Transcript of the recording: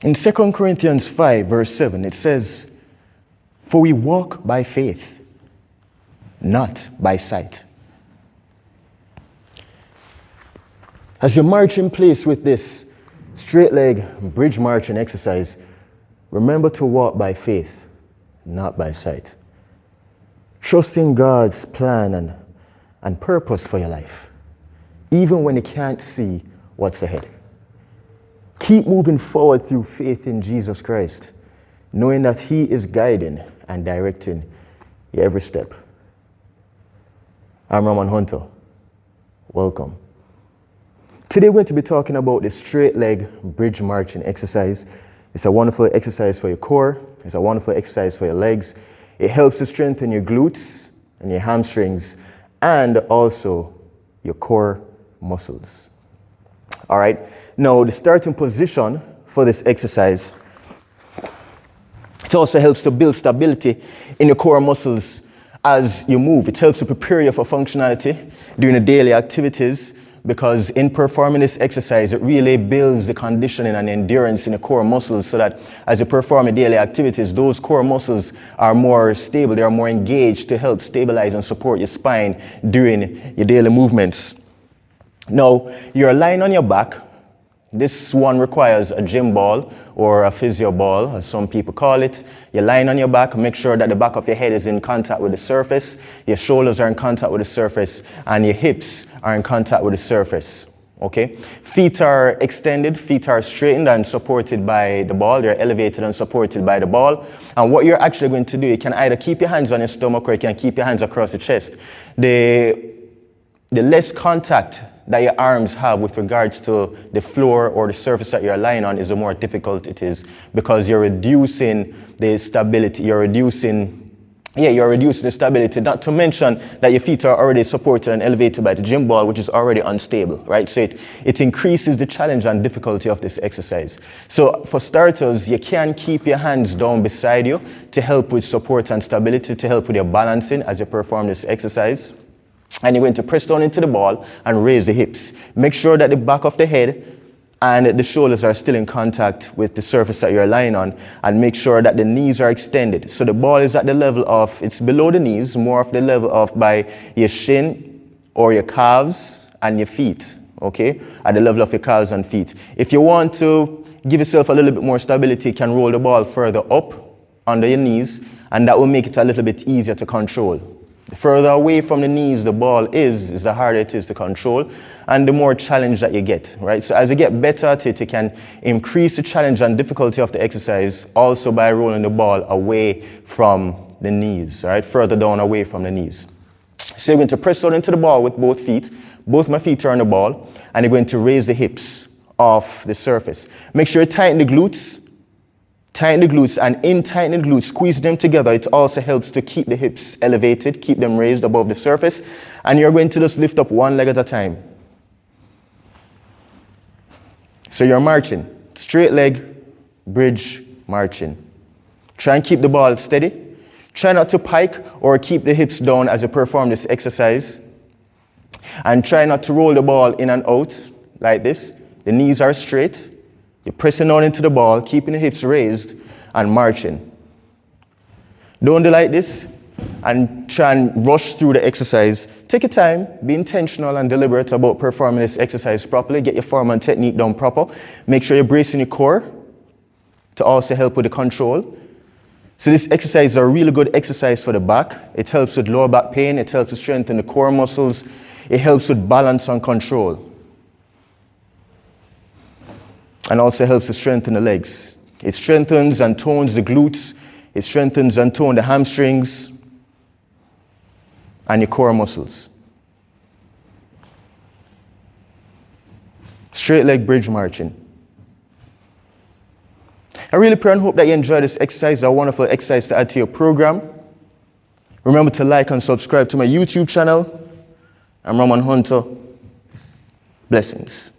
In 2 Corinthians 5, verse 7, it says, "For we walk by faith, not by sight." As you march in place with this straight leg bridge marching exercise, remember to walk by faith, not by sight. Trusting God's plan and purpose for your life, even when you can't see what's ahead. Keep moving forward through faith in Jesus Christ, knowing that He is guiding and directing your every step. I'm Roman Hunter. Welcome. Today we're going to be talking about the straight leg bridge marching exercise. It's a wonderful exercise for your core. It's a wonderful exercise for your legs. It helps to strengthen your glutes and your hamstrings and also your core muscles. All right. Now, the starting position for this exercise, it also helps to build stability in your core muscles as you move. It helps to prepare you for functionality during the daily activities, because in performing this exercise, it really builds the conditioning and endurance in the core muscles so that as you perform your daily activities, those core muscles are more stable, they are more engaged to help stabilize and support your spine during your daily movements. Now, you're lying on your back. This one requires a gym ball or a physio ball, as some people call it. You're lying on your back. Make sure that the back of your head is in contact with the surface, your shoulders are in contact with the surface, and your hips are in contact with the surface. Okay? Feet are extended, feet are straightened and supported by the ball. They're elevated and supported by the ball. And what you're actually going to do, you can either keep your hands on your stomach or you can keep your hands across the chest. The less contact that your arms have with regards to the floor or the surface that you're lying on is the more difficult it is, because you're reducing the stability, you're reducing the stability, not to mention that your feet are already supported and elevated by the gym ball, which is already unstable, right? So it increases the challenge and difficulty of this exercise. So for starters, you can keep your hands down beside you to help with support and stability, to help with your balancing as you perform this exercise. And you're going to press down into the ball and raise the hips. Make sure that the back of the head and the shoulders are still in contact with the surface that you're lying on, and make sure that the knees are extended. So the ball is at the level of, it's below the knees, more of the level of by your shin or your calves and your feet, okay? At the level of your calves and feet. If you want to give yourself a little bit more stability, you can roll the ball further up under your knees, and that will make it a little bit easier to control. The further away from the knees the ball is the harder it is to control and the more challenge that you get, right? So as you get better at it, you can increase the challenge and difficulty of the exercise also by rolling the ball away from the knees, right? Further down away from the knees. So you're going to press down into the ball with both feet. Both my feet are on the ball, and you're going to raise the hips off the surface. Make sure you tighten the glutes. Tighten the glutes, and in tightening the glutes, squeeze them together. It also helps to keep the hips elevated, keep them raised above the surface. And you're going to just lift up one leg at a time. So you're marching. Straight leg, bridge, marching. Try and keep the ball steady. Try not to pike or keep the hips down as you perform this exercise. And try not to roll the ball in and out like this. The knees are straight. You're pressing on into the ball, keeping the hips raised and marching. Don't do like this and try and rush through the exercise. Take your time, be intentional and deliberate about performing this exercise properly. Get your form and technique done proper. Make sure you're bracing your core to also help with the control. So this exercise is a really good exercise for the back. It helps with lower back pain. It helps to strengthen the core muscles. It helps with balance and control. And also helps to strengthen the legs. It strengthens and tones the glutes. It strengthens and tones the hamstrings and your core muscles. Straight leg bridge marching. I really pray and hope that you enjoy this exercise. It's a wonderful exercise to add to your program. Remember to like and subscribe to my YouTube channel. I'm Roman Hunter. Blessings.